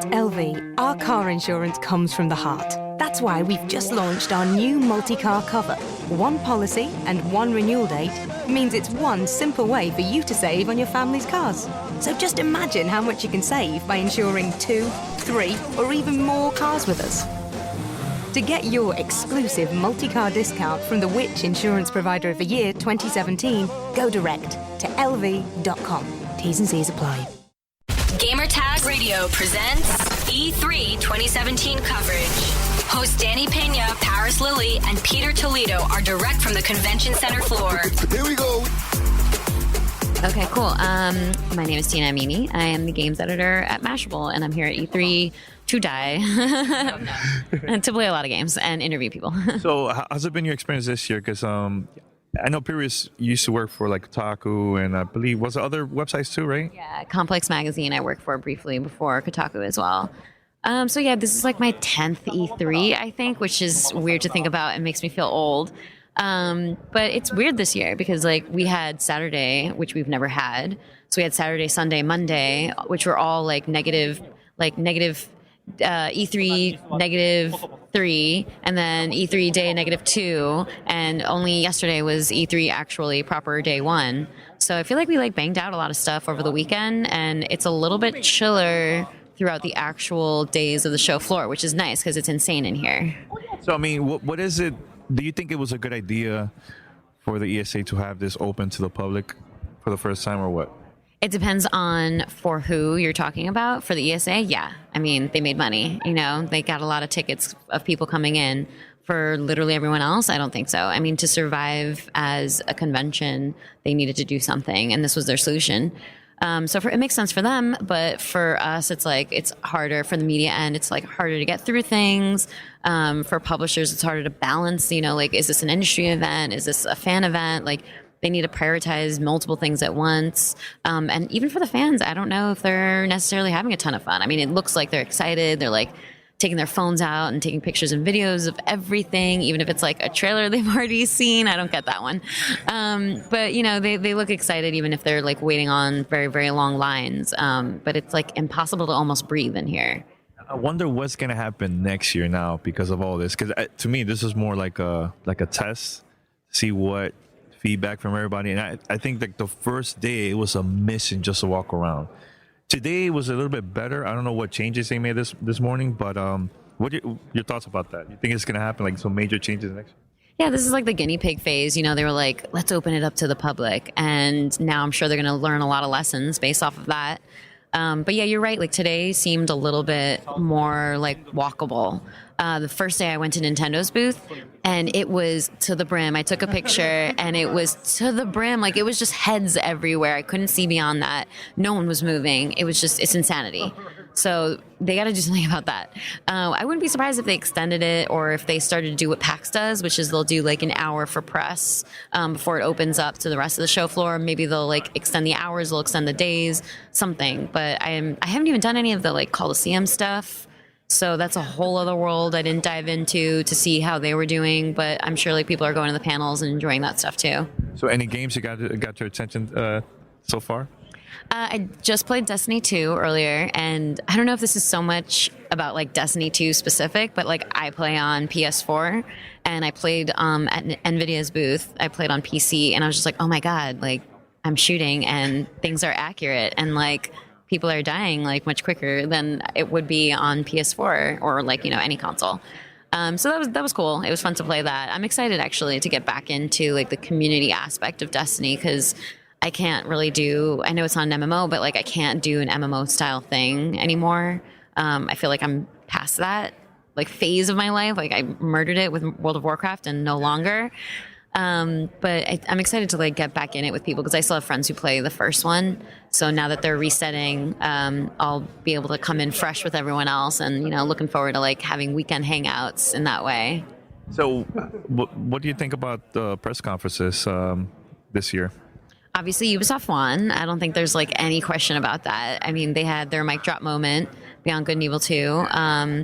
At LV, our car insurance comes from the heart. That's why we've just launched our new multi-car cover. One policy and one renewal date means it's one simple way for you to save on your family's cars. So just imagine how much you can save by insuring 2, 3, or even more cars with us. To get your exclusive multi-car discount from the Which Insurance Provider of the Year 2017, go direct to lv.com. T's and C's apply. Gamertag Radio presents E3 2017 coverage. Hosts Danny Pena, Paris Lilly, and Peter Toledo are direct from the convention center floor. Here we go. Okay, cool. My name is Tina Amini. I am the games editor at Mashable, and I'm here at E3 to die and to play a lot of games and interview people. So how's it been your experience this year? Because I know Pirius used to work for like Kotaku, and I believe was there other websites too, right? Yeah, Complex Magazine I worked for briefly before Kotaku as well. So yeah, this is like my 10th E3, I think, which is weird to think about and makes me feel old. But it's weird this year because like we had Saturday, which we've never had. So we had Saturday, Sunday, Monday, which were all like negative E3 -3, and then E3 day -2, and only yesterday was E3 actually proper day 1. So I feel like we like banged out a lot of stuff over the weekend, and it's a little bit chiller throughout the actual days of the show floor, which is nice because it's insane in here. So I mean, what is it? Do you think it was a good idea for the ESA to have this open to the public for the first time, or what? It depends on for who you're talking about. For the ESA, yeah. I mean, they made money. You know, they got a lot of tickets of people coming in. For literally everyone else, I don't think so. I mean, to survive as a convention, they needed to do something, and this was their solution. It makes sense for them, but for us, it's like it's harder for the media end. It's like harder to get through things. For publishers, it's harder to balance. You know, like, is this an industry event? Is this a fan event? Like, they need to prioritize multiple things at once. And even for the fans, I don't know if they're necessarily having a ton of fun. I mean, it looks like they're excited. They're like taking their phones out and taking pictures and videos of everything, even if it's like a trailer they've already seen. I don't get that one. But, you know, they look excited even if they're like waiting on very, very long lines. But it's like impossible to almost breathe in here. I wonder what's going to happen next year now because of all this. Because to me, this is more like a test, see what feedback from everybody. And I think like the first day it was a mission just to walk around. Today was a little bit better. I don't know what changes they made this morning, but what are your thoughts about that? You think it's going to happen, like some major changes next year? Yeah, this is like the guinea pig phase. You know, they were like, let's open it up to the public. And now I'm sure they're going to learn a lot of lessons based off of that. But yeah, you're right. Like today seemed a little bit more like walkable. The first day I went to Nintendo's booth and it was to the brim. I took a picture and it was to the brim. Like it was just heads everywhere. I couldn't see beyond that. No one was moving. It was just, it's insanity. So they got to do something about that. I wouldn't be surprised if they extended it or if they started to do what PAX does, which is they'll do like an hour for press before it opens up to the rest of the show floor. Maybe they'll like extend the hours, they'll extend the days, something. But I haven't even done any of the like Coliseum stuff. So that's a whole other world I didn't dive into to see how they were doing. But I'm sure like people are going to the panels and enjoying that stuff too. So any games you got your attention so far? I just played Destiny 2 earlier, and I don't know if this is so much about like Destiny 2 specific, but like I play on PS4 and I played at NVIDIA's booth. I played on PC and I was just like, oh my God, like I'm shooting and things are accurate and like people are dying like much quicker than it would be on PS4 or like, you know, any console. So that was cool. It was fun to play that. I'm excited actually to get back into like the community aspect of Destiny because I can't really do, I know it's not an MMO, but like I can't do an MMO style thing anymore. I feel like I'm past that like phase of my life. Like I murdered it with World of Warcraft and no longer. But I'm excited to like get back in it with people because I still have friends who play the first one. So now that they're resetting, I'll be able to come in fresh with everyone else and, you know, looking forward to like having weekend hangouts in that way. So what do you think about the press conferences this year? Obviously, Ubisoft won. I don't think there's like any question about that. I mean, they had their mic drop moment, Beyond Good and Evil 2.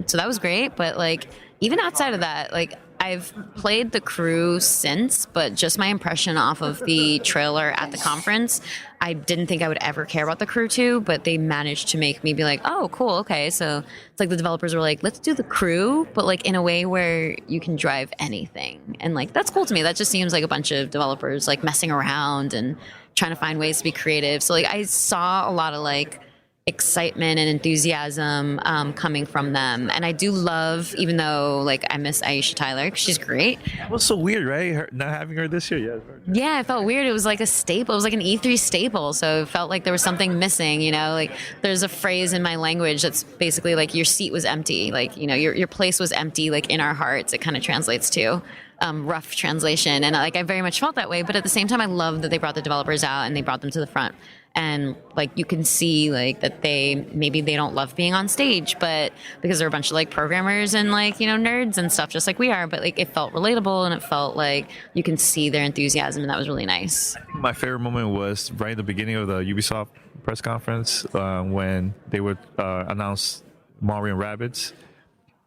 So that was great. But like, even outside of that, like, I've played the crew since, but just my impression off of the trailer at the conference, I didn't think I would ever care about the crew 2, but they managed to make me be like, oh, cool, okay. So it's like the developers were like, let's do the crew, but like in a way where you can drive anything. And like, that's cool to me. That just seems like a bunch of developers like messing around and trying to find ways to be creative. So like I saw a lot of like excitement and enthusiasm coming from them. And I do love, even though like I miss Aisha Tyler, 'cause she's great. It was so weird, right? Not having her this year. Yeah, it felt weird. It was like a staple. It was like an E3 staple. So it felt like there was something missing, you know, like there's a phrase in my language that's basically like your seat was empty. Like, you know, your place was empty, like in our hearts, it kind of translates to. Rough translation. And like I very much felt that way. But at the same time, I love that they brought the developers out and they brought them to the front. And like you can see like that maybe they don't love being on stage, but because they're a bunch of like programmers and like, you know, nerds and stuff just like we are, but like it felt relatable and it felt like you can see their enthusiasm, and that was really nice. My favorite moment was right at the beginning of the Ubisoft press conference when they would announce Mario and Rabbids.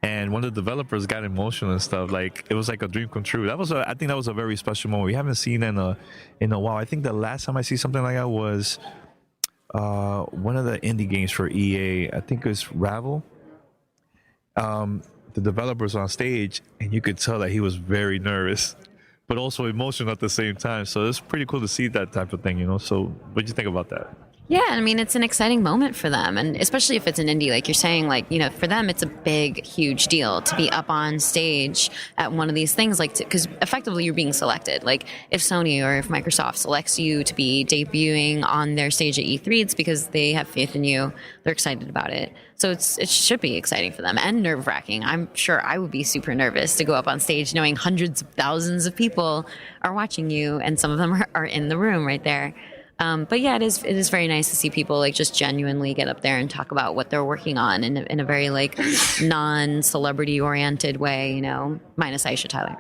And one of the developers got emotional and stuff. Like it was like a dream come true. I think that was a very special moment. We haven't seen it in a while. I think the last time I see something like that was one of the indie games for EA. I think it was Ravel. The developers on stage, and you could tell that he was very nervous, but also emotional at the same time. So it's pretty cool to see that type of thing, you know. So what do you think about that? Yeah, I mean, it's an exciting moment for them. And especially if it's an indie, like you're saying, like, you know, for them, it's a big, huge deal to be up on stage at one of these things, like, because effectively you're being selected. Like if Sony or if Microsoft selects you to be debuting on their stage at E3, it's because they have faith in you. They're excited about it. So it should be exciting for them and nerve wracking. I'm sure I would be super nervous to go up on stage knowing hundreds of thousands of people are watching you and some of them are in the room right there. But yeah, it is very nice to see people like just genuinely get up there and talk about what they're working on in a very like non-celebrity oriented way, you know, minus Aisha Tyler.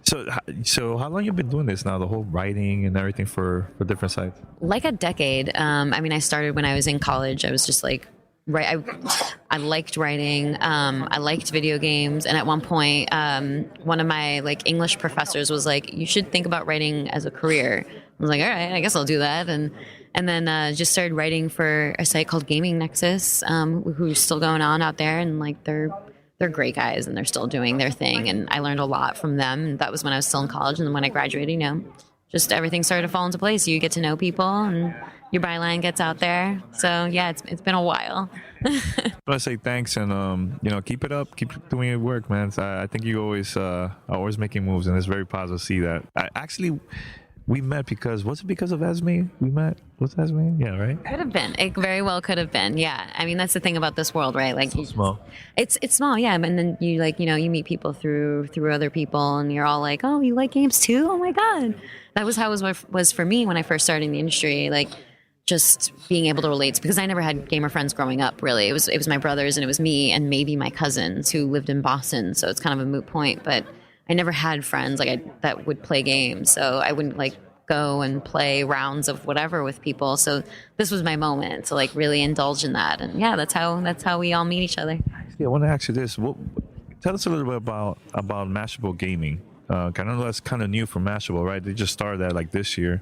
So how long you been doing this now? The whole writing and everything for different sites? Like a decade. I mean, I started when I was in college. I was just like, I liked writing. I liked video games. And at one point, one of my like English professors was like, you should think about writing as a career. I was like, all right, I guess I'll do that. And then just started writing for a site called Gaming Nexus, who's still going on out there. And like, they're great guys and they're still doing their thing. And I learned a lot from them. And that was when I was still in college. And then when I graduated, you know, just everything started to fall into place. You get to know people and your byline gets out there. So yeah, it's been a while. I say thanks and you know, keep it up, keep doing your work, man. I think you always are always making moves, and it's very positive to see that. We met because was it because of Esme? We met was Esme? Yeah, right. Could have been. It very well could have been. Yeah. I mean, that's the thing about this world, right? Like so small. It's small, yeah. And then you like, you know, you meet people through other people, and you're all like, oh, you like games too? Oh my god. That was how it was for me when I first started in the industry. Like, just being able to relate, because I never had gamer friends growing up. Really, it was my brothers and it was me and maybe my cousins who lived in Boston. So it's kind of a moot point. But I never had friends that would play games. So I wouldn't like go and play rounds of whatever with people. So this was my moment to like really indulge in that. And yeah, that's how we all meet each other. Yeah, I want to ask you this. Tell us a little bit about Mashable Gaming. I know that's kind of new for Mashable, right? They just started that like this year.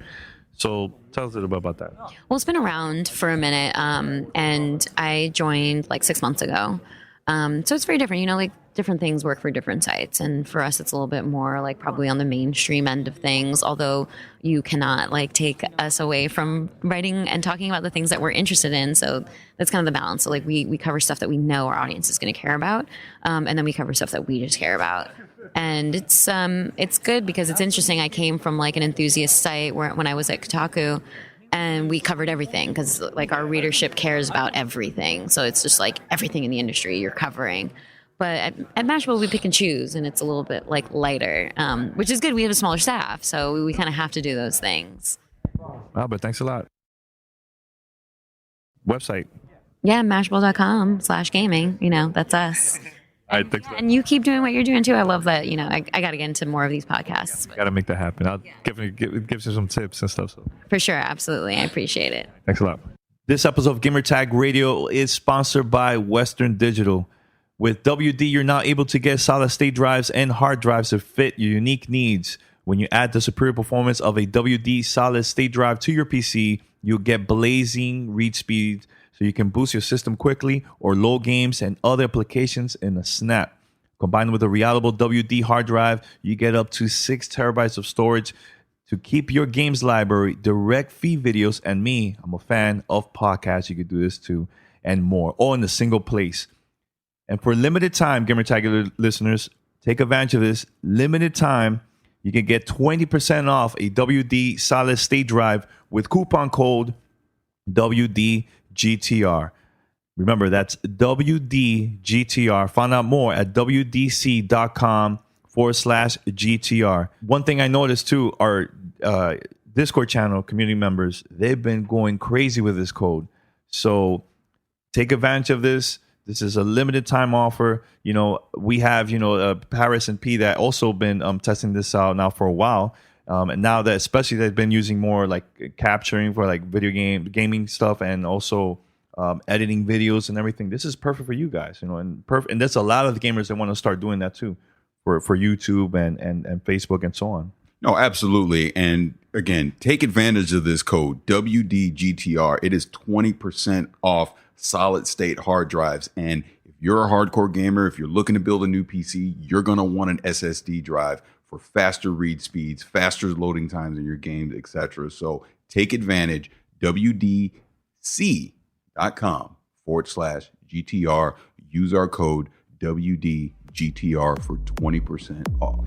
So tell us a little bit about that. Well, it's been around for a minute, and I joined like 6 months ago. So it's very different, you know, like different things work for different sites. And for us, it's a little bit more like probably on the mainstream end of things, although you cannot like take us away from writing and talking about the things that we're interested in. So that's kind of the balance. So like we cover stuff that we know our audience is going to care about. And then we cover stuff that we just care about. And it's good because it's interesting. I came from like an enthusiast site when I was at Kotaku, and we covered everything because like our readership cares about everything. So it's just like everything in the industry you're covering. But at Mashable, we pick and choose, and it's a little bit like lighter, which is good. We have a smaller staff, so we kind of have to do those things. But thanks a lot. Website. Yeah, mashable.com/gaming. You know, that's us. And you keep doing what you're doing too. I love that. You know, I got to get into more of these podcasts. Got to make that happen. I'll give you some tips and stuff. So. For sure. Absolutely. I appreciate it. Thanks a lot. This episode of Gamertag Radio is sponsored by Western Digital. With WD, you're now able to get solid state drives and hard drives to fit your unique needs. When you add the superior performance of a WD solid state drive to your PC, you'll get blazing read speed so you can boost your system quickly or load games and other applications in a snap. Combined with a reliable WD hard drive, you get up to 6 terabytes of storage to keep your games library, direct feed videos, and me, I'm a fan of podcasts, you could do this too, and more, all in a single place. And for limited time, Gamertag listeners, take advantage of this. Limited time, you can get 20% off a WD solid state drive with coupon code WDGTR. Remember, that's WDGTR. Find out more at WDC.com/GTR. One thing I noticed too, our Discord channel community members, they've been going crazy with this code. So take advantage of this. This is a limited time offer. You know, we have, Paris and P that also been testing this out now for a while. And now that especially they've been using more like capturing for like gaming stuff and also editing videos and everything. This is perfect for you guys, and there's a lot of the gamers that want to start doing that too for YouTube and Facebook and so on. No, absolutely. And again, take advantage of this code WDGTR. It is 20% off solid state hard drives. And if you're a hardcore gamer, if you're looking to build a new PC, you're going to want an SSD drive for faster read speeds, faster loading times in your games, etc. So take advantage, WDC.com/GTR. Use our code WDGTR for 20% off.